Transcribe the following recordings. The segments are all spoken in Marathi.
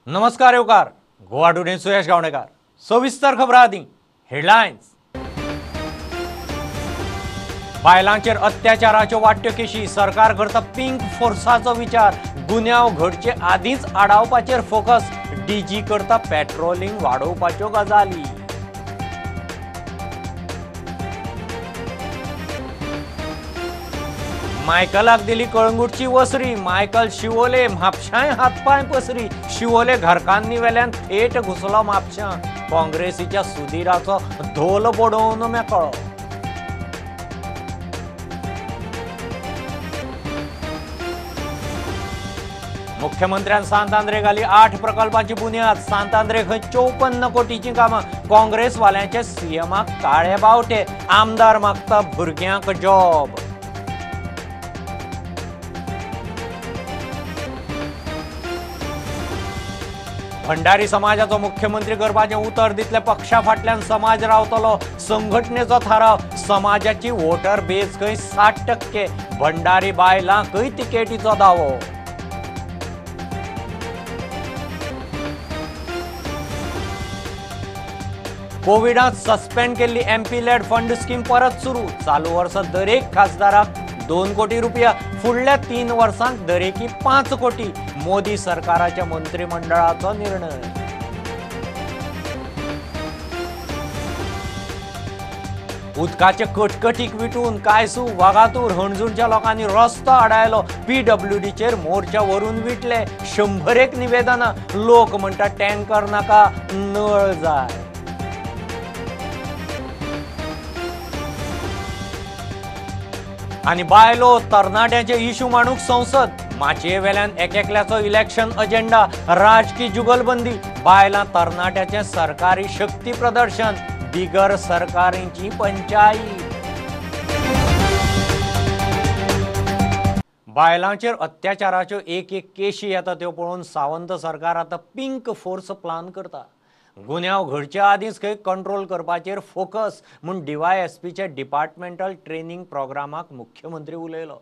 नमस्कार येवकार गोवा टुडे सुयश गावणेकार सविस्तर खबर आदी हेडलायन्स। बायलांचेर अत्याचाराच्यो वाडट्यो केशी सरकार करता पिंक फोर्साचो विचार गुन्यांव घडचे आदींच आडावपाचेर फोकस डीजी करता पेट्रोलिंग वाडोवपाच्यो गजाली। मायकलाक दिली कळंगूटची वसरी मायकल शिवोले म्हापशांय हातपाय पसरी शिवोले घरकान्नी वेल्यान थेट घुसलो म्हापशां काँग्रेसीच्या सुधीराचो धोल बडोवन मेकळो। मुख्यमंत्र्यान सांतांद्रे घाली 8 प्रकल्पांची बुन्याद सांतांद्रे 54 कोटींची कामां काँग्रेस वाल्यांचे सीएमाक काळे बावटे आमदार मागता भुरग्यांक जॉब। भंडारी समाजाचो मुख्यमंत्री करपाचें उतर दितले पक्षा फाटल्यान समाज रावतलो संघटनेचो थाराव समाजाची वोटर बेज खंय 60% भंडारी बायलांकय तिकेटीचो दावो। कोविडांत सस्पेंड केल्ली एमपी लेड फंड स्कीम परत सुरू चालू वर्सा दरेक खासदाराक 2 कोटी रुपया फुडल्या 3 वर्सांत दरेकी 5 कोटी मोदी सरकाराच्या मंत्रिमंडळाचो निर्णय। उदकाचे कटकटीक विटून कायसू वागातूर हणजूणच्या लोकांनी रस्तो आडायलो पीडब्ल्यूडीचेर मोर्चा व्हरून विटले 100 निवेदनां लोक म्हणटा टँकर नाका नळ जाय। आणि बायलो तरणाट्याचे इशू मांडूंक संसद माचये वेल्यान एकल्याचो इलेक्शन अजेंडा राजकी जुगलबंदी बायलां तरणाट्याचे सरकारी शक्ती प्रदर्शन बिगर सरकारींची पंचायत। बायलांचेर अत्याचाराच्यो एक केशी येता त्यो पळोवन सावंत सरकार आतां पिंक फोर्स प्लान करता गुन्यांव घडचे आदींच खंय कंट्रोल करपाचेर फोकस म्हूण डीवायएसपीचे डिपार्टमेंटल ट्रेनिंग प्रोग्रामाक मुख्यमंत्री उलयलो।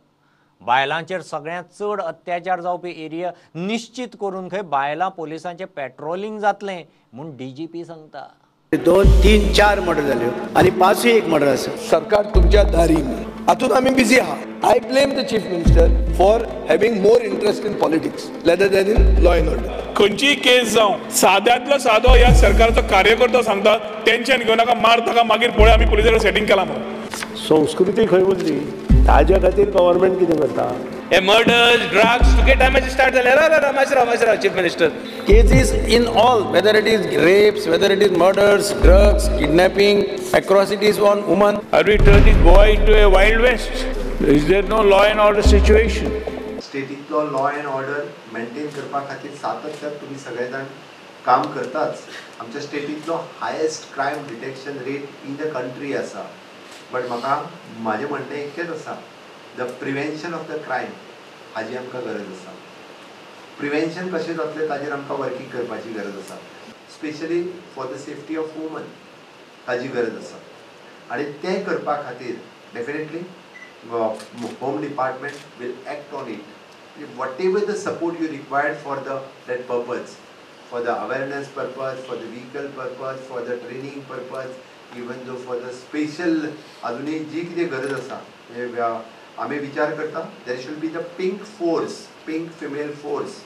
बायलांचेर सगळ्यांत चड अत्याचार जावपी एरिया निश्चित करून खंय बायलां पोलिसांचें पेट्रोलिंग जातलें म्हूण डीजीपी सांगता। 2, 3, 4 मर्डर जाल्यो आनी 5 मर्डर आसा। सरकार तुमच्या दारी हातून आमी बिजी आहा। I blame the chief minister for having more interest in politics rather than in law and order. खंयची केस जावं साद्यांतलो सादो ह्या सरकारचो कार्यकर्तो सांगता टेन्शन घेवं नाका मार ताका मागीर पळय आमी पुलिसांकडे सेटिंग केला म्हणून। संस्कृती खंय उरली ताज्या खातीर गव्हर्नमेंट कितें करता? हे मर्डर्स ड्रग्स तुगे टायमाचे स्टार्ट जाले राव chief minister cases in all whether it is rapes whether it is murders drugs kidnapping atrocities on woman Are we turning Goa into a wild west? Is there no law and order situation? स्टेटीतलो लॉ अँड ऑर्डर मेंटेन करपा खातीर सातत्यान तुम्ही सगळे जाण काम करताच। आमच्या स्टेटीतलो highest crime detection rate in the country आसा। बट म्हाका म्हाजें म्हणणें एकटेच आसा the prevention of the crime हाजी आमकां गरज आसा। प्रिवेंशन कशें जातलें ताजेर आमकां वर्किंग करपाची गरज आसा specially for the safety of woman ताजी गरज आसा आनी तें करपा खातीर definitely Home Department will act on it. Whatever the support you required for that purpose, for the awareness purpose, for the vehicle purpose, for the training purpose, even though for the special अजूनही जी कितें गरज आसा आमी विचार करता there should be the pink force, pink female force,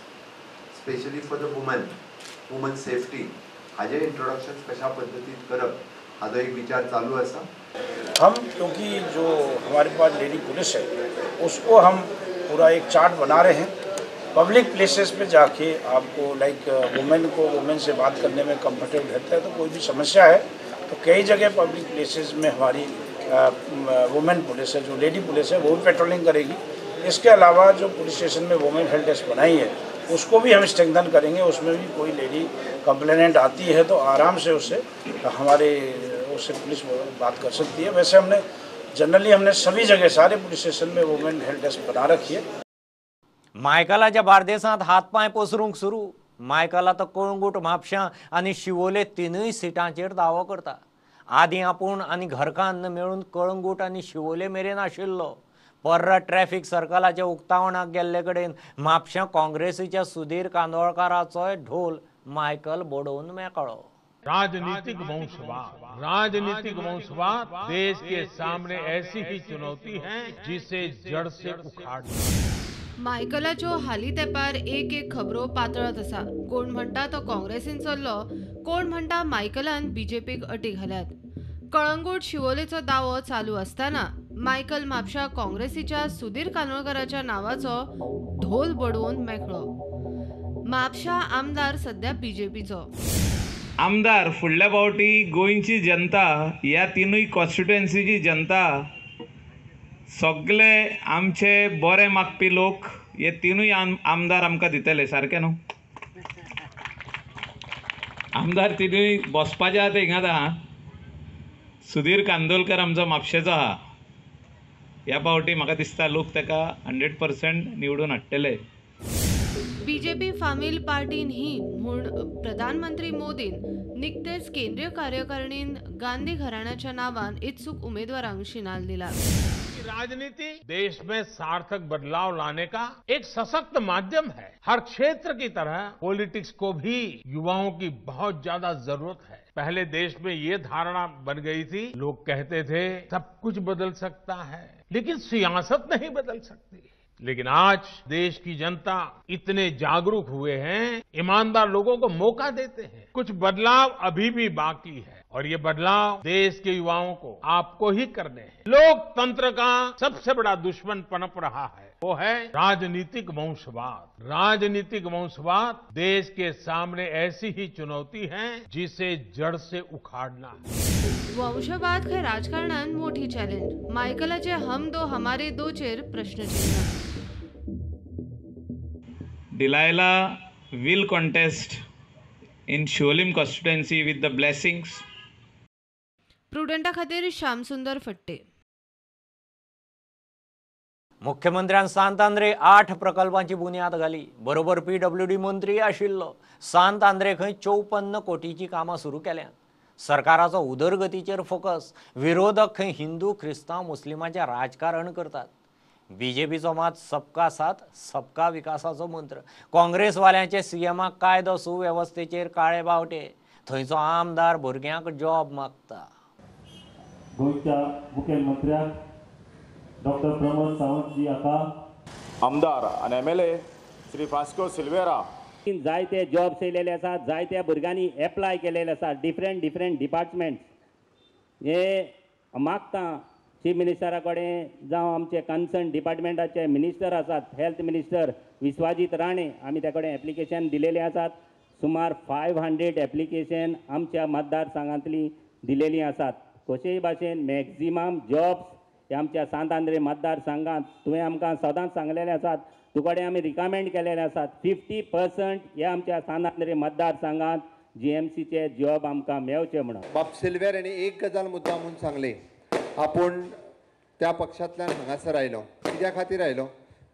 especially for the woman safety. हाजे इंट्रोडक्शन कशा पद्धतीत करप हाजो एक विचार चालू आसा। हम क्योंकि जो हमारे पास लेडी पुलिस है उसको हम पूरा एक चार्ट बना रहे हैं। पब्लिक प्लेसेस पे जाके आपको लाइक वुमेन से बात करने में कंफर्टेबल रहता है तो कोई भी समस्या है तो कई जगह पब्लिक प्लेसेस में हमारी वुमेन पुलिस है जो लेडी पुलिस है वो भी पेट्रोलिंग करेगी। इसके अलावा जो पुलिस स्टेशन में वुमेन हेल्प डेस्क बनाई है उसको भी हम स्ट्रेंथन करेंगे। उसमें भी कोई लेडी कंप्लेनेंट आती है तो आराम से उससे पुलिस बात कर सकती है। वैसे हमने सभी जगह सारे पुलिस स्टेशन में वुमेन हेल्प डेस्क बना रखी है। मायकलाच्या बार्देसांत हातपाय पसरूंक सुरू मायकल आतां कळंगूट म्हापशां आनी शिवोले 3 सिटांचेर दावो करता। आदीं आपूण आनी घरकान्न मेळून कळंगूट आनी शिवोले मेरेन आशिल्लो पर्रा ट्रॅफिक सर्कलाच्या उक्तावणाक गेल्ले कडेन म्हापशां काँग्रेसीच्या सुधीर कांदोळकाराचो ढोल मायकल बोडोवन मेकळो. राजनीतिक वंशवाद देश के सामने ऐसी ही चुनौती है जिसे जड़ से उखाड़ना. मायकलाच्यो हालीं तेंपार एक खबरो पातळत आसा. कोण म्हणटा तो काँग्रेसीन चल्लो, कोण म्हणटा मायकलान बीजेपीक अटी घाल्यात. कळंगूट शिवोलेचो दावो चालू असताना मायकल म्हापशा काँग्रेसीच्या सुधीर कांदोळकराच्या नावाचो ढोल बडवून मेकळो. म्हापशा आमदार सध्या बीजेपीचो आमदार. फुडल्या फावटी गोंयची जनता, ह्या तिनूय कॉन्स्टिट्युएन्सीची जनता, सगळे आमचे बरे मागपी लोक हे तिनूय आमदार आमकां दितले. सारकें न्हू? आमदार तिनूय बसपाचे आहा ते हिंगात आहा. सुधीर कांदोळकर आमचो म्हापशेचो आहा. ह्या फावटी म्हाका दिसता लोक ताका 100% निवडून हाडटले. बीजेपी फामील पार्टी न्ही म्हूण प्रधानमंत्री मोदीन निकतेच केंद्रीय कार्यकारिणीन गांधी घराण्याच्या नावान इत्सुक उमेदवारांक शिनाल दिला. राजनीति देश में सार्थक बदलाव लाने का एक सशक्त माध्यम है. हर क्षेत्र की तरह पॉलिटिक्स को भी युवाओं की बहुत ज्यादा जरूरत है. पहले देश में ये धारणा बन गई थी, लोग कहते थे सब कुछ बदल सकता है लेकिन सियासत नहीं बदल सकती. लेकिन आज देश की जनता इतने जागरूक हुए हैं, ईमानदार लोगों को मौका देते हैं. कुछ बदलाव अभी भी बाकी है और ये बदलाव देश के युवाओं को, आपको ही करने हैं. लोकतंत्र का सबसे बड़ा दुश्मन पनप रहा है, वो है राजनीतिक वंशवाद. राजनीतिक वंशवाद देश के सामने ऐसी ही चुनौती है जिसे जड़ से उखाड़ना है. वंशवाद खंय राजकारणान मोठी चॅलेंज. मायकलाचे हम दो हमारे दोचेर प्रश्नचिन्ह. Delilah will contest in Sholim constituency with the blessings. प्रुडंटा खातीर श्यामसुंदर फट्टे. मुख्यमंत्र्यान सांतांद्रे 8 प्रकल्पांची बुन्याद घाली. बरोबर PWD मंत्री आशिल्लो. सांतांद्रे खंय 54 कोटीची कामां सुरू केल्यात. सरकाराचो उदरगतीचेर फोकस. विरोधक खंय हिंदू क्रिस्तांव मुस्लिमांचें राजकारण करतात. बीजेपीचो मात सबका साथ सबका विकासाचो मंत्र. काँग्रेसवाल्यांचे सीएमाक कायदो सुवेवस्थेचेर काळे बावटे. थंयचो आमदार भुरग्यांक जॉब मागता. गोंयच्या मुखेलमंत्र्याक डॉक्टर प्रमोद सावंत जी हाका आमदार आनी MLA श्री फ्रांसिस्को सिल्वेरा जायते जॉब्स येयलेले आसात. जायत्या भुरग्यांनी एप्लाय केलेले आसात. Different departments. हे मागता चीफ मिनिस्टरा कडेन जावं आमचे कन्सर्न डिपार्टमेंटाचे मिनिस्टर आसात, हेल्थ मिनिस्टर विश्वाजीत राणे, आमी त्या कडेन एप्लिकेशन दिलेले आसात. सुमार 500 एप्लिकेशन आमच्या मतदारसंघांतली दिलेली आसात. कशेय भाशेन मॅक्झिमम जॉब्स हे आमच्या सांतांद्रे मतदारसंघांत तुवें आमकां सदांच सांगलेले आसात. तुकडे आमी रिकमेंड केलेले आसात. 50% हे आमच्या सांतांद्रे मतदारसंघांत GMCचे जॉब आमकां मेळचे म्हणून. बाब सिल्वेर यांनी एक गजाल मुद्दा म्हणून सांगले, आपूण त्या पक्षांतल्यान हांगासर आयलो. कित्या खातीर आयलो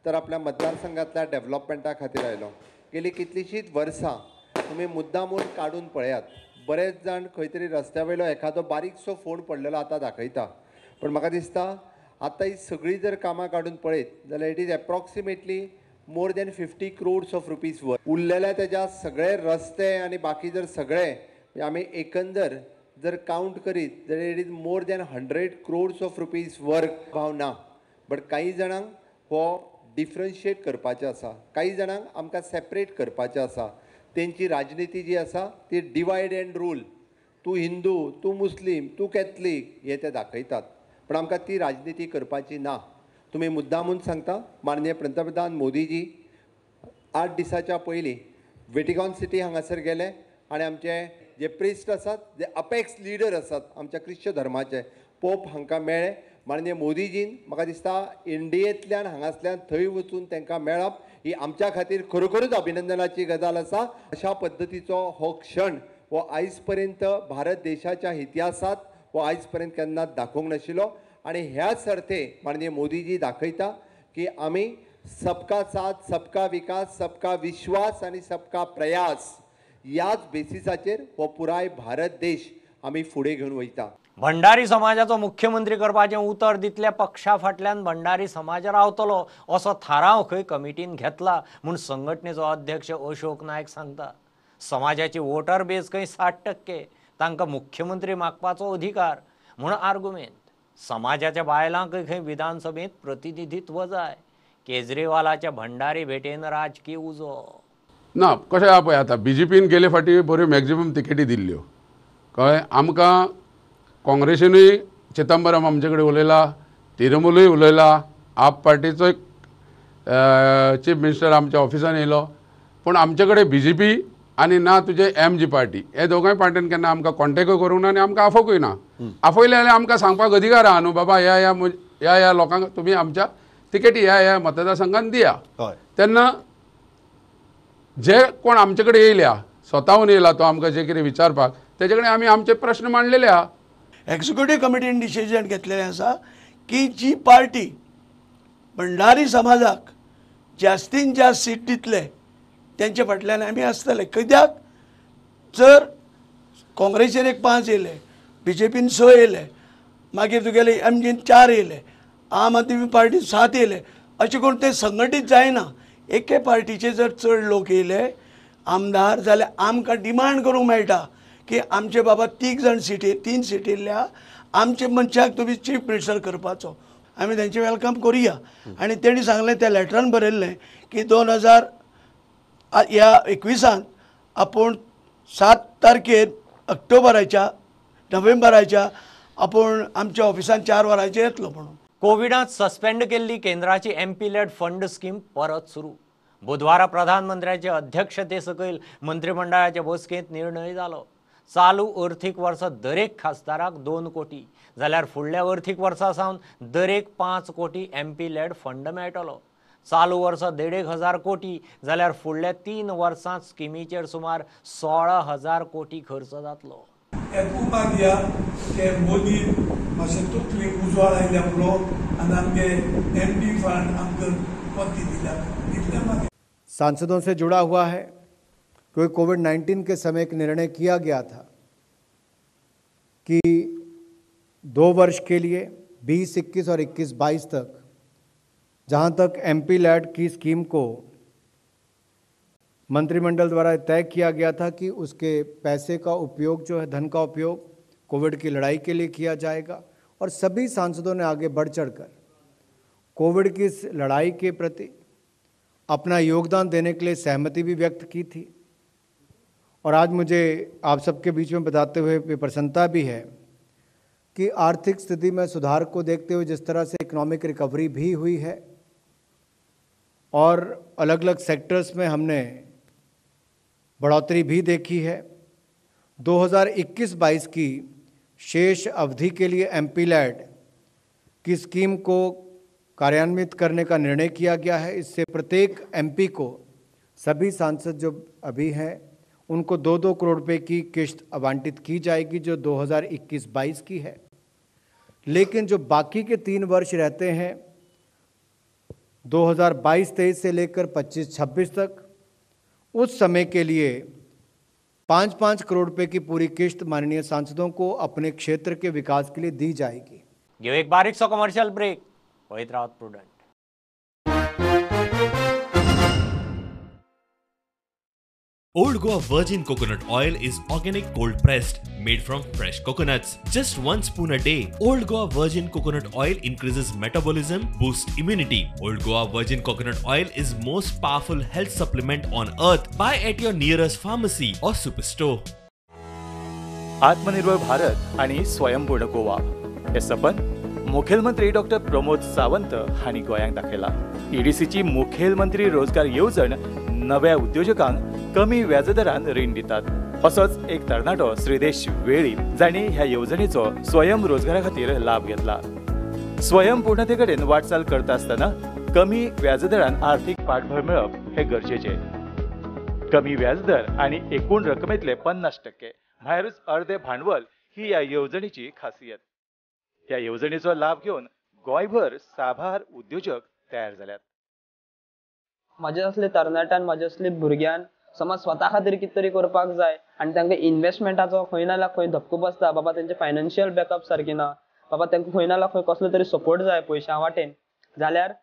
तर आपल्या मतदारसंघांतल्या डेव्हलपमेंटा खातीर आयलो. गेली कितलींशींच वर्सां तुमी मुद्दामून काडून पळयात. बरेच जाण खंय तरी रस्त्या वयलो एखादो बारीकसो फोंड पडलेलो आतां दाखयता. पण म्हाका दिसता आतां ही सगळीं जर कामां काडून पळयत जाल्यार it is approximately more than 50 crores of rupees वर. उरलेल्या तेज्या सगळे रस्ते आनी बाकी जर सगळे आमी एकंदर जर काउंट करीत जाल्यार it is more than 100 crores of rupees work भावना. बट काही जाणांक हो डिफरन्शिएट करपाचें आसा, काही जाणांक आमकां सेपरेट करपाचें आसा. तेंची राजनिती जी आसा ती डिवायड एंड रूल. तूं हिंदू, तूं मुस्लीम, तूं कॅथलीक हे ते दाखयतात. पण आमकां ती राजनिती करपाची ना. तुमी मुद्दामून सांगता माननीय पंतप्रधान मोदीजी 8 दिसाच्या पयलीं वेटिकॉन सिटी हांगासर गेले आनी आमचे जे प्रिस्ट आसात, जे अपेक्स लिडर आसात आमच्या ख्रिश्चन धर्माचे, पोप हांकां मेळ्ळे. माननीय मोदीजीन म्हाका दिसता इंडियेंतल्यान हांगासल्यान थंय वचून तांकां मेळप ही आमच्या खातीर खरोखरूच अभिनंदनाची गजाल आसा. अशा पद्दतीचो हो क्षण हो आयज पर्यंत भारत देशाच्या इतिहासात हो आयज पर्यंत केन्नाच दाखोवंक नाशिल्लो. आनी ह्याच अर्थे माननीय मोदीजी दाखयता की आमी सबका साथ सबका विकास, सबका विश्वास आनी सबका प्रयास ह्याच बेसिसाचेर हो पुराय भारत देश आमी फुडें घेवन वयता. भंडारी समाजाचो मुख्यमंत्री करपाचें उतर दितल्या पक्षा फाटल्यान भंडारी समाज रावतलो असो थाराव खंय कमिटीन घेतला म्हूण संघटनेचो अध्यक्ष अशोक नायक सांगता. समाजाची वोटर बेज खंय 60% तांकां मुख्यमंत्री मागपाचो अधिकार म्हूण आर्ग्युमेंट. समाजाच्या बायलांक खंय विधानसभेत प्रतिनिधित्व जाय. केजरीवालाच्या भंडारी भेटेन राजकीय उजो. ना कशें आहा पळय आतां BJPन गेले फाटी बऱ्यो मॅक्झिमम तिकेटी दिल्ल्यो कळ्ळें. आमकां काँग्रेसीनूय चिदंबरम आमचे कडेन उलयला, तिरुमलूय उलयला, आप पार्टीचो एक चीफ मिनिस्टर आमच्या ऑफिसान येयलो, पूण आमचे कडेन BJP आनी ना तुजे MG पार्टी हे दोगांय पार्टीन केन्ना आमकां कॉन्टेक्टूय करूंक ना आनी आमकां आफोकूय ना. आफयले जाल्यार आमकां सांगपाक अधिकार आहा न्हू बाबा ह्या लोकांक तुमी आमच्या तिकेटी ह्या मतदारसंघान दिया. तेन्ना जे कोण आमचे कडेन येयल्या स्वताहून येयला तो आमकां जे कितें विचारपाक तेजे कडेन आमी आमचे प्रश्न मांडलेले आहा. एक्झिक्युटिव्ह कमिटीन डिसिजन घेतलेलें आसा की जी पार्टी भंडारी समाजाक जास्तीन जास्त सीट दितले त्यांच्या फाटल्यान आमी आसतले. कित्याक जर काँग्रेसीन एक 5 येयले, BJPन 6 येयले, मागीर तुगेले MGन 4 येयले, आम आदमी पार्टी 7 येयले, अशें करून ते संघटीत जायना. एके पार्टीचे जर चड लोक येयले आमदार जाल्यार आमकां डिमांड करूंक मेळटा की आमचे बाबा 3 सीट येयल्या आमचे मनशाक तुमी चीफ मिनिस्टर करपाचो. आमी तेंचे वेलकम करुया. आनी तेणी सांगलें त्या लेटरान बरयल्लें की 2021 आपूण 7 तारखेर नोव्हेंबराच्या आपूण आमच्या ऑफिसान 4 वरांचेर येतलो म्हणून. कोविडांत सस्पेंड केल्ली केंद्राची MP लेड फंड स्कीम परत सुरू. बुधवारा प्रधानमंत्र्याचे अध्यक्षते सकयल मंत्रिमंडळाच्या बसकेंत निर्णय जालो. चालू अर्थीक वर्सा दरेक खासदाराक 2 कोटी जाल्यार फुडल्या अर्थीक वर्सा सावन दरेक 5 कोटी MP लेड फंड मेळटलो. चालू वर्सा 1,500 कोटी जाल्यार फुडल्या 3 वर्सांत स्किमीचेर सुमार 16,000 कोटी खर्च जातलो. दिया के मोदी मातशें तुटली उजवाड आयल्या पुरो आनी आमगे MP फंड आमकां पत्ती दिल्या इतलें मागीर. सांसदों से जुड़ा हुआ है क्योंकि कोविड-19 के समय एक निर्णय किया गया था कि 2 वर्ष के लिए 2021 और 21-22 तक जहां तक MP लैड की स्कीम को मंत्रिमंडल द्वारा तय किया गया था कि उसके पैसे का उपयोग जो है धन का उपयोग कोविड की लड़ाई के लिए किया जाएगा और सभी सांसदों ने आगे बढ़ चढ़कर कोविड की इस लड़ाई के प्रति अपना योगदान देने के लिए सहमति भी व्यक्त की थी. और आज मुझे आप सबके बीच में बताते हुए प्रसन्नता भी है कि आर्थिक स्थिति में सुधार को देखते हुए जिस तरह से इकोनॉमिक रिकवरी भी हुई है और अलग अलग सेक्टर्स में हमने बढ़ोतरी भी देखी है. 2021-22 की शेष अवधि के लिए MP लैड की स्कीम को कार्यान्वित करने का निर्णय किया गया है. इससे प्रत्येक MP को सभी सांसद जो अभी हैं उनको 2-2 करोड़ रुपए की किश्त आवंटित की जाएगी जो 2021-22 की है. लेकिन जो बाकी के 3 वर्ष रहते हैं 2022-23 से लेकर 25-26 तक उस समय के लिए 5-5 करोड़ रुपए की पूरी किश्त माननीय सांसदों को अपने क्षेत्र के विकास के लिए दी जाएगी. घेऊ एक बारीक सो कमर्शियल ब्रेक. पळयत रावत Prudent. Old Goa Virgin Coconut Oil is organic cold pressed, made from fresh coconuts. Just 1 spoon a day. Old Goa Virgin Coconut Oil increases metabolism, boosts immunity. Old Goa Virgin Coconut Oil is most powerful health supplement on earth. Buy at your nearest pharmacy or superstore. आत्मनिर्भर भारत आणि स्वयंपूर्ण गोवा हे सपन मुखेलमंत्री डॉ. प्रमोद सावंत हांणी गोंयांक दाखयला. EDCची मुखेलमंत्री रोजगार येवजण नव्या उद्योजकांक कमी व्याजदरान रीण दितात. असोच एक तरणाटो श्रीदेश वेळी जाणी ह्या येवजणेचो स्वयं रोजगारा खातीर लाभ घेतला. स्वयंपूर्णते कडेन वाटचाल करता आसतना कमी व्याजदरान आर्थीक पाठबळ मेळप हे गरजेचे. कमी व्याजदर आणि एकूण रकमेतले 50% भायरूच अर्धे भांडवल ही ह्या येवजणेची खासियत. ह्या येवजणेचो लाभ घेवन गोंयभर साबार उद्योजक तयार जाल्यात. माझ्या असले तरणाट्यान माझ्या असले भुरग्यान समज स्वता खातीर कितें तरी करपाक जाय आनी तांकां इन्व्हेस्टमेंटाचो खंय ना खंय धक्को बसता, बाबा तेंचे फायनान्शियल बॅकअप सारकी ना, बाबा तांकां खंय ना खंय कसलो तरी सपोर्ट जाय पयशा वाटेन, जाल्यार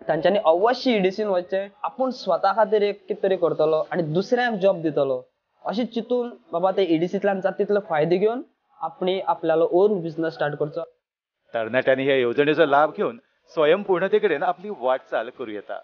तांच्यांनी अवश्य ईडीसीन वचचें, आपूण स्वता खातीर एक कितें तरी करतलो आनी दुसऱ्यांक जॉब दितलो अशें चिंतून बाबा ते ईडीसींतल्यान जाता तितलो फायदो घेवन आपणी आपल्यालो ओन बिझनस स्टार्ट करचो. तरणाट्यांनी ह्या येवजणेचो लाभ घेवन स्वयंपूर्णते कडेन आपली वाटचाल करूं येता.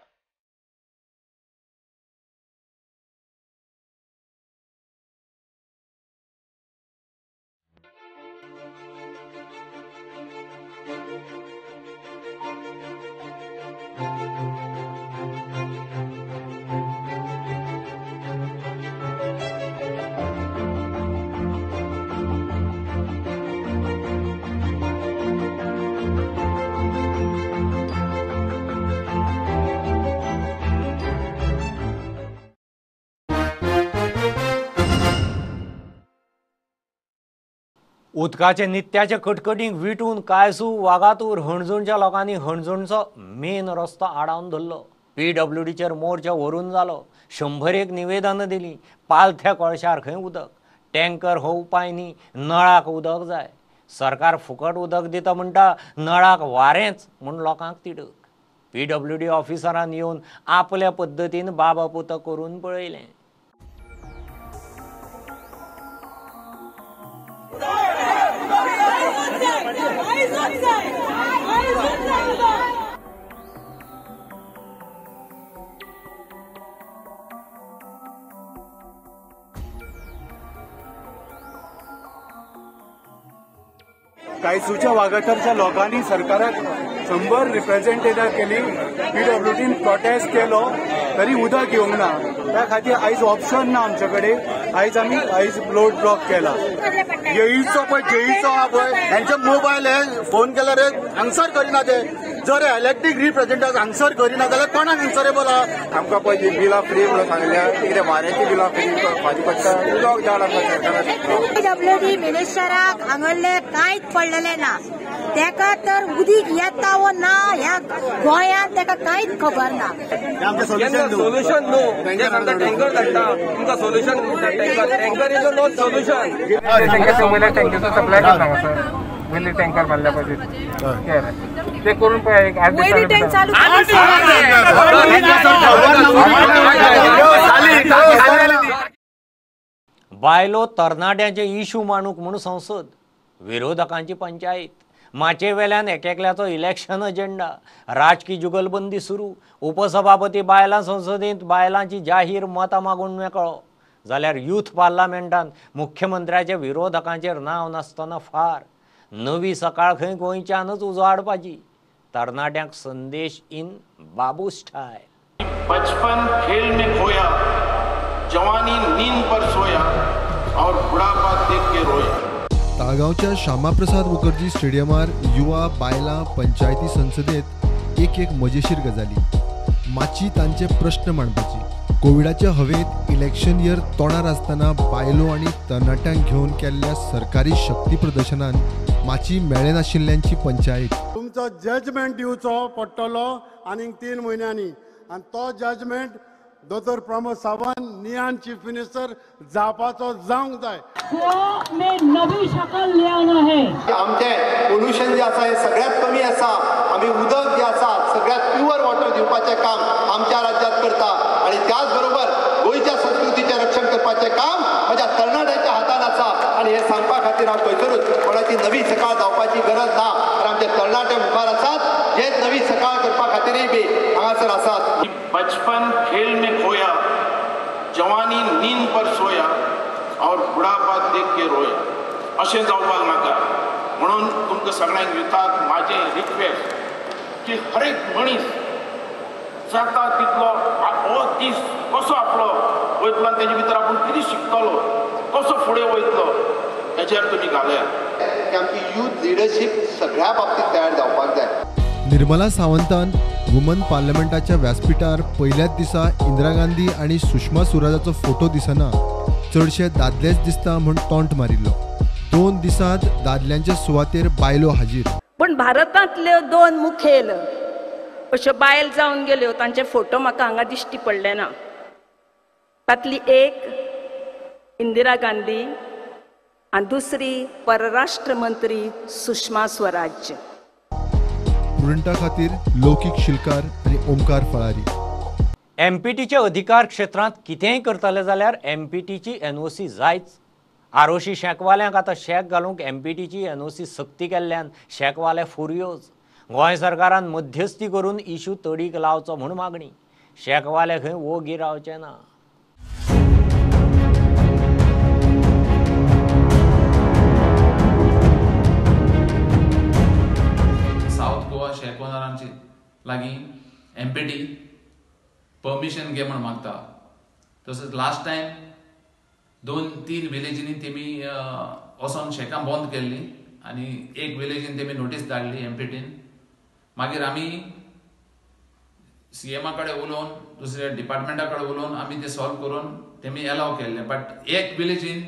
उदकाचे नित्याचे कटकटींक विटून कायसू वागातूर हणजूणच्या लोकांनी हणजूणचो मेन रस्तो आडावन धरलो. PWDचेर मोर्चा व्हरून जालो. 101 निवेदनां दिलीं. पालथ्या कळशार खंय उदक, टँकर हो उपाय न्ही, नळाक उदक जाय. सरकार फुकट उदक दिता म्हणटा, नळाक वारेंच म्हूण लोकांक तिडक. PWD ऑफिसरान येवन आपल्या पद्दतीन बाबापूत करून पळयलें. कायसूच्या वागातरच्या लोकांनी सरकाराक 100 रिप्रेझेंटेटिव्ह केली. PWDन प्रोटेस्ट केलो तरी उदक येवंक ना. त्या खातीर आयज ऑप्शन ना आमचे कडेन. आयज ब्लोड ब्लॉक केला. जेईचो आहा पळय हेंचे मोबायल हे फोन केल्यार आन्सर करिना ते. जर इलेक्ट्रीक रिप्रेझेंटेटिव्ह आन्सर करिना जाल्यार कोणाक आन्सरेबल आहा? आमकां पयली बिलां फ्री म्हणून सांगल्या, कितें वाऱ्याची बिलां फ्री करपाची पडटा. उदक धाड आमकां सरकाराक. PWD मिनिस्टराक हांगले कांयच पडलेले ना. तेका तर उदीक येता वो ना ह्या गोंयांत तेका कांयच खबर ना. सोल्युशन नो टँकर धाडटा तुमकां solution tanker is not solution. टँकरचा सप्लाय करता सर. वयले टँकर बांधल्या पाहिजे ते करून बायलो तरणाट्यांचे इशू मांडूंक म्हूण संसद. विरोधकांची पंचायत. माचे वेल्यान एकेकल्याचो इलेक्शन अजेंडा. राजकी जुगलबंदी सुरू. उपसभापती बायलां संसदेंत बायलांची जाहीर मतां मागून मेकळो. जाल्यार युथ पार्लमेंटान मुख्यमंत्र्याच्या विरोधकांचेर नांव नासतना फार. नवी सकाळ खंय गोंयच्यानच उजवाडपाची. तरणाट्यांक संदेश इन बाबू स्टायल. बचपन खेल में खोया, जवानी नींद पर सोया और बुढ़ापा देख के रोया. ताळगांवच्या श्यामाप्रसाद मुखर्जी स्टेडियमार युवा बायलां पंचायती संसदेत एक मजेशीर गजाली. माची तांचे प्रश्न मांडपाची. कोविडाच्या हवेत इलेक्शन इयर तोंडार आसतना बायलो आनी तरणाट्यांक घेवन केल्ल्या सरकारी शक्ती प्रदर्शनान माची मेळे नाशिल्ल्यांची पंचायत. तुमचो जजमेंट दिवचो पडटलो आनीक 3 म्हयन्यांनी आनी तो जजमेंट दोतोर प्रमोद सावंत नियान चीफ मिनिस्टर जावपाचो जावंक जाय. नवी शकल ले आना है. आमचे पोल्युशन जे आसा हे सगळ्यात कमी आसा. आम्ही उदक जे आसा सगळ्यात प्युअर वॉटर दिवपाचे काम आमच्या राज्यात करता आणि त्याच बरोबर गोंयच्या संस्कृतीचे रक्षण करपाचे काम माझ्या तरणाट्यांच्या हातान आसा. आणि हे सांगपा खातीर हांव खंयसरूच कोणाची नवी सकाळ जावपाची गरज ना. कारण आमचे तरणाटे मुखार आसात जे नवी सकाळ करपा खातीरय बी हांगासर आसात. बचपन खेल में खोया, जवानी नींद पर सोया और बुढ़ापा देख के रोया. अशें जावपाक नाका. म्हणून तुमकां सगळ्यांक युथाक म्हाजें रिक्वेस्ट की हर एक मनीस जाता तितलो हो दीस कसो आपलो वयतलो आनी तेजे भितर आपूण कितें शिकतलो, कसो फुडें वयतलो हेचेर तुमी घालयात. आमची यूथ लिडरशीप सगळ्या बाबतीत तयार जावपाक जाय. निर्मला सावंतान वुमन पार्लमेंटाच्या व्यासपीठार पहिल्याच दिसा इंदिरा गांधी आणि सुषमा स्वराजाचो फोटो दिसना चडशे दादलेच दिसता म्हूण तोंट मारिल्लो. 2 दिसांत दादल्यांच्या सुवातेर बायलो हाजीर. पण भारतांतल्यो 2 मुखेल अश्यो बायल जावन गेल्यो तांचे फोटो म्हाका हांगा दिश्टी पडले ना. तातली एक इंदिरा गांधी आणि दुसरी परराष्ट्र मंत्री सुषमा स्वराज. स्टुडंटा खातीर लौकीक शिलकार आनी ओमकार फळारी. MPTचे अधिकार क्षेत्रांत कितेंय करतले जाल्यार MPTची NOC जायच. आरोशी शेकवाल्यांक आतां शेक घालूंक MPTची NOC सक्ती केल्ल्यान शेकवाले फुर्योज. गोंय सरकारान मध्यस्थी करून इशू तडीक लावचो म्हूण मागणी. शेकवाले खंय वोगी रावचे ना. साऊथ गोवा शेक ओनरांची लागीं MPT परमिशन घे म्हण मागता. तसोच लास्ट टायम 2-3 विलेजींनी तेमी वचोन शेकां बंद केल्ली आनी एक विलेजीन तेमी नोटीस धाडली MPTन. मागीर आमी CMA कडेन उलोवन दुसऱ्या डिपार्टमेंटा कडेन उलोवन आमी ते सॉल्व करून तेमी एलाव केल्ले. बट एक विलेजीन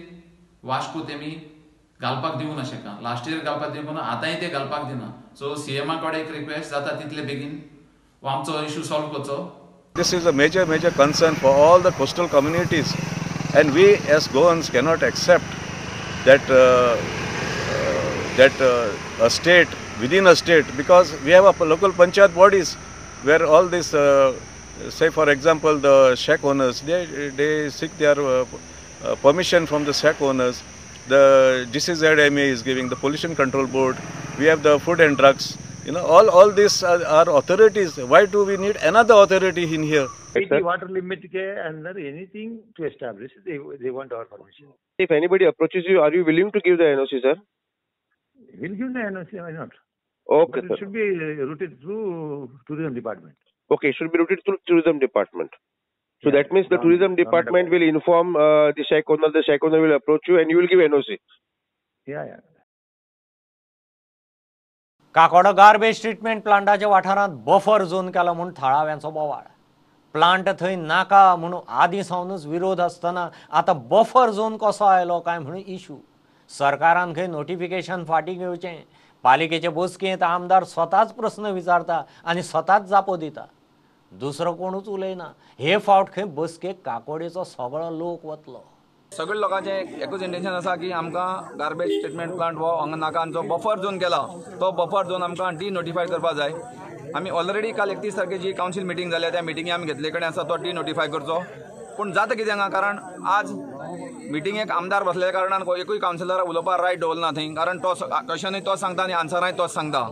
वास्को तेमी घालपाक दिवना शेकां. लास्ट इयर घालपाक दिवना, आतांय ते घालपाक दिना. सो CMA कडेन एक रिक्वेस्ट जाता तितले बेगीन हो आमचो इशू सॉल्व करचो. This is a major concern for all the coastal communities, and we as Goans cannot accept that a state within a state, because we have a local panchayat bodies where all this, say for example the shack owners, they seek their permission from the shack owners. The DCZMA is giving, the Pollution Control Board. We have the Food and Drugs. You know, all these are authorities. Why do we need another authority in here? The water limit and anything to establish, they want our permission. If anybody approaches you, are you willing to give the NOC, sir? We'll give the NOC, why not? Okay, but sir. It should be routed through tourism department. Okay, it should be routed through tourism department. So yeah, that means the tourism department will inform the shack owner. The shack owner will approach you, and you will give NOC. Yeah. Kakoda garbage treatment प्लांटाच्या वाठारांत बफर झोन केला म्हूण थळाव्यांचो बोवाळ. प्लांट थंय नाका म्हणून आदीं सावनच विरोध आसतना आतां बफर झोन कसो आयलो काय म्हणून इशू. सरकारान खंय नोटिफिकेशन फाटीं घेवचें. पालिकेचे बसकेंत आमदार स्वताच प्रस्न विचारता आनी स्वताच जापो दिता. दुसरो कोणूच उलयना. हे फावट खंय बसकेक काकोडेचो सगळो लोक वतलो. सगळ्या लोकांचें एकूच इंटेंशन आसा की आमकां गार्बेज ट्रीटमेंट प्लांट हो हांगा नाका आनी जो बफर झोन केला तो बफर झोन आमकां डिनोटिफाय करपाक जाय. आमी ऑलरेडी काल 31 तारखेची कावन्सील मिटींग जाल्या, त्या मिटींगे आमी घेतले कडेन आसा तो डिनोटिफाय करचो. पूण जाता कितें हांगा, कारण आज मिटींगेक आमदार बसलेल्या कारणान एकूय कावन्सिलराक उलोवपाक रायट दवरना थंय, कारण तो क्वेश्चनूय तो सांगता आनी आन्सराय तोच सांगता.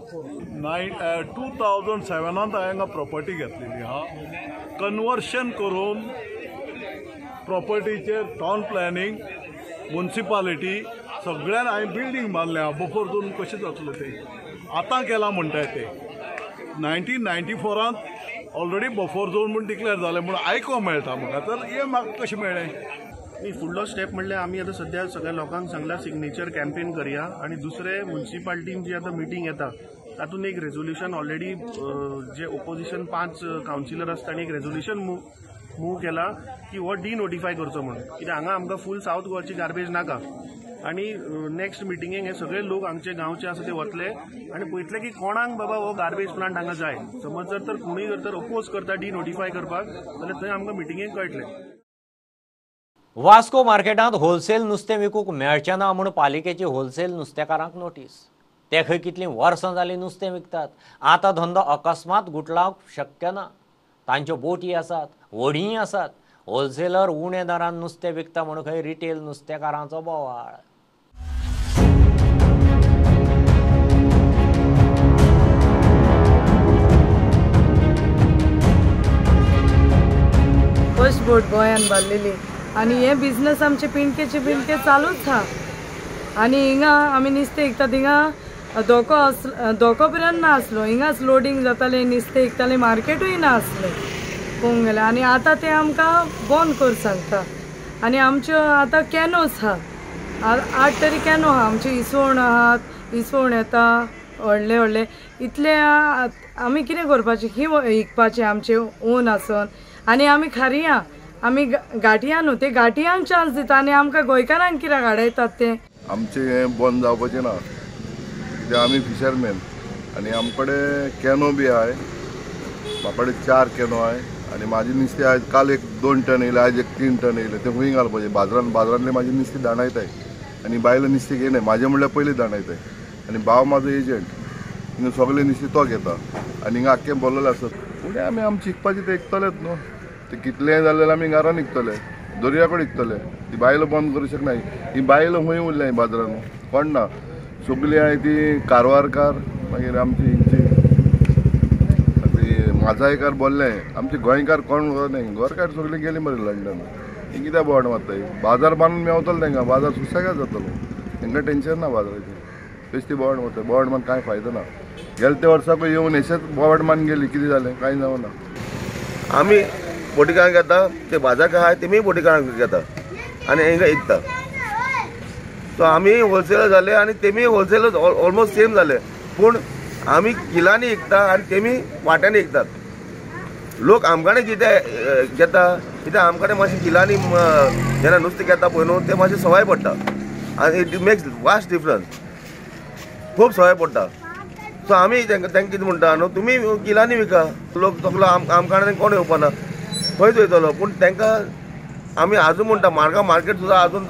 2007 हांवें प्रॉपर्टी घेतलेली आहा. कन्वर्शन करून प्रॉपर्टीचेर टावन प्लॅनिंग, म्युन्सिपालिटी सगळ्यान हांवें बिल्डींग बांदल्या. बफर झोन कशें जातलो ते आतां केलां म्हणटाय ते. 1994 ऑलरेडी बफर झोन म्हूण डिक्लेअर जालें म्हूण आयको मेळटा म्हाका. तर हे म्हाका कशें मेळ्ळें? नाही, फुडलो स्टेप म्हणल्यार आमी आतां सद्या सगळ्या लोकांक सांगला सिग्नेचर कॅम्पेन करया आणि दुसरे म्युन्सिपालिटीन जी आतां मिटींग येता तातूंत एक रेझोल्युशन ऑलरेडी जे ओपोजिशन 5 कावन्सिलर आसता तांणी एक रेझोल्युशन मूव केला की हो डिनोटिफाय करचो म्हणून. कित्याक हांगा आमकां फूल सावथ गोवाची गार्बेज नाका आणि नेक्स्ट मिटींगेक हे सगळे लोक हांगचे गांवचे आसा ते वतले आणि पळयतले की कोणाक बाबा हो गार्बेज प्लांट हांगा जाय. समज जर तर कोणूय जर अपोज करता डिनोटिफाय करपाक जाल्यार थंय आमकां मिटींगेक कळटलें. वास्को मार्केटांत होलसेल नुस्तें विकूंक मेळचें ना म्हूण पालिकेची होलसेल नुस्तेकारांक नोटीस. ते खंय कितलीं वर्सां जालीं नुस्तें विकतात. आतां धंदो अकस्मात गुटलावप शक्य ना. तांच्यो बोटी आसात, व्हडींय आसात. होलसेलर उणे दरान नुस्तें विकता म्हूण खंय रिटेल नुस्तेकारांचो बोवाळ. फर्स्ट बोट गोंयान बांदलेली आनी हे बिझनेस आमचे पिणके चालूच आहा. आनी हिंगा आमी नुस्तें विकतात. हिंगा धोको पर्यंत ना आसलो. हिंगाच लोडिंग जातालें, नुस्तें विकतालें, मार्केटूय ना आसलें पळोवंक गेल्यार. आनी आतां ते आमकां बंद कर सांगता. आनी आमच्यो आतां कॅनोज आहा, 8 तरी कॅनो आहा. आमचे इसवण आहात, इसवण येता व्हडले इतले. आमी कितें करपाचें? ही विकपाचें आमचें ओन आसन. आनी आमी खारयां, आमी घाटयां न्हू, ते घाटयांक चान्स दिता आनी आमकां गोंयकारांक कित्याक आडयतात ते? आमचें हें बंद जावपाचें ना. कित्याक आमी फिशरमॅन आनी आमचे कडेन कॅनो बी आहाय. म्हाका कडेन 4 कॅनो आहाय. आनी म्हाजें नुस्तें आयज काल 1-2 टन येयलें, आयज 3 टन येयलें, तें खंय घालपाचें? बाजारांतलें म्हाजें नुस्तें दांडायताय आनी बायलां नुस्तें घेयनाय, म्हाजें म्हणल्यार पयलीं दांडायताय आनी भाव म्हाजो एजंट, हिंगा सगळें नुस्तें तो घेता आनी हिंगा आख्खें बोल्लेलें आसत. फुडें आमी चिकपाचें तें इकतलेच न्हू, तें कितलेंय जाल्यार आमी घरान इकतले, दर्या कडेन इकतले, ती बायलां बंद करूं शकनाय. ही बायलां खंय उरल्याय बाजारांत? कोण ना, सगळीं आहाय ती कारवारकार, मागीर आमची माझायकार बोल्ले, आमचे गोंयकार कोण नाही, गोरकार सगळीं गेली मरे लंडन. ही कित्याक बोवाड मारताय? बाजार बांदून मेवतलो तांकां, बाजार सुसेगाद जातलो, तांकां टेन्शन ना बाजाराचें. बेश्टी बोवाड मारताय, बोवाड मान कांय फायदो ना. गेले ते वर्साक येवन हेचेच बोवाड मान गेली, कितें जालें? कांय जावना. आमी बोटिकारांक घेता, ते बाजार आहाय तेमी बोटिकारांक घेता आनी हिंगा विकता. सो आमी होलसेलर जाले आनी तेमी होलसेलर ऑलमोस्ट सेम जाले, पूण आमी किलांनी विकता आनी तेमी वाट्यांनी विकतात. लोक आमकाडे कितें घेता, कित्याक आमकाडे मातशें किलांनी जेन्ना नुस्तें घेता पळय न्हू, तें मातशें सवाय पडटा आनी इट मेक्स वास्ट डिफरन्स, खूब सवाय पडटा. सो आमी तांकां कितें म्हणटा न्हू, तुमी किलांनी विका. लोक तकलो आमकाडे कोण येवपाना, खंयच वयतलो. पूण तांकां आमी आजून म्हणटा, मार्गा मार्केट सुद्दां आजून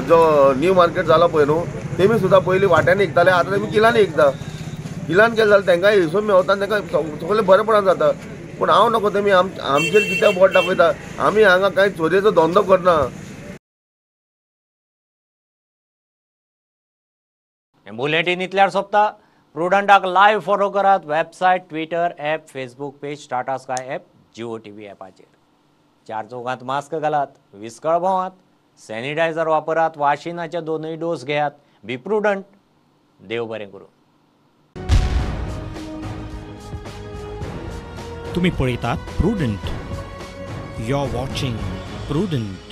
जो न्यू मार्केट जाला पळय न्हू, तेमी सुद्दां पयलीं वाट्यांनी विकताले, आतां तेमी किलांनी विकता. किलान केलें जाल्यार तांकां हिशोब मेवता आनी तांकां सगळें बरेंपणान जाता. पूण हांव नको, तेमी आमचेर कित्याक बोट दाखयता? आमी हांगा कांय चोरेचो धंदो करना. बुलेटिन इतल्यार सोंपता. प्रुडंटाक लायव्ह फॉलो करात. Website, Twitter, app, Facebook page, Tata sky app, Jio TV ॲपाचेर. 4 चौगांत मास्क घालात, विस्कळ भोंवात, सॅनिटायझर वापरात, वाशिनाचे 2 डोस घेयात. बी प्रुडंट. देव बरें करूं. तुम्ही पळयतात Prudent. You are watching prudent.